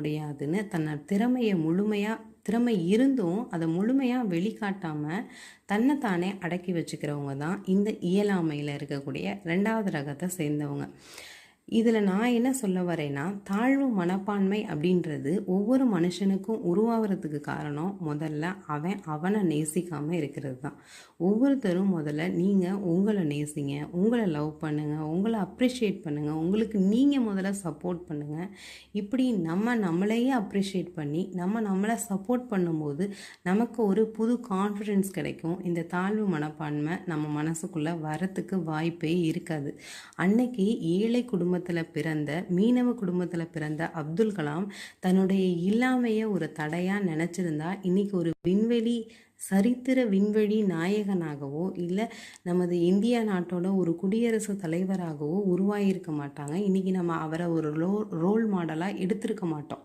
முடியாதுன்னு தன்னை திறமை இருந்தும் அதை முழுமையாக வெளிக்காட்டாமல் தன்னைத்தானே அடக்கி வச்சுக்கிறவங்க தான் இந்த இயலாமையில் இருக்கக்கூடிய 2வது ரகத்தை சேர்ந்தவங்க. இதில் நான் என்ன சொல்ல வரேன்னா, தாழ்வு மனப்பான்மை அப்படின்றது ஒவ்வொரு மனுஷனுக்கும் உருவாகிறதுக்கு காரணம் முதல்ல அவனை நேசிக்காமல் இருக்கிறது தான். ஒவ்வொருத்தரும் முதல்ல நீங்கள் உங்களை நேசிங்க, உங்களை லவ் பண்ணுங்கள், உங்களை அப்ரிஷியேட் பண்ணுங்கள், உங்களுக்கு நீங்கள் முதல்ல சப்போர்ட் பண்ணுங்கள். இப்படி நம்மளையே அப்ரிஷியேட் பண்ணி நம்மளை சப்போர்ட் பண்ணும்போது நமக்கு ஒரு புது கான்ஃபிடென்ஸ் கிடைக்கும். இந்த தாழ்வு மனப்பான்மை நம்ம மனசுக்குள்ளே வரத்துக்கு வாய்ப்பே இருக்காது. அன்னைக்கு ஏழை பிறந்த மீனவ குடும்பத்தில் பிறந்த அப்துல் கலாம் தன்னுடைய இல்லாமையை ஒரு தடையாக நினச்சிருந்தா இன்னைக்கு ஒரு சரித்திர விண்வெளி நாயகனாகவோ இல்லை நமது இந்தியா நாட்டோட ஒரு குடியரசு தலைவராகவோ உருவாகியிருக்க மாட்டாங்க. இன்னைக்கு நம்ம அவரை ஒரு ரோல் மாடலாக எடுத்திருக்க மாட்டோம்.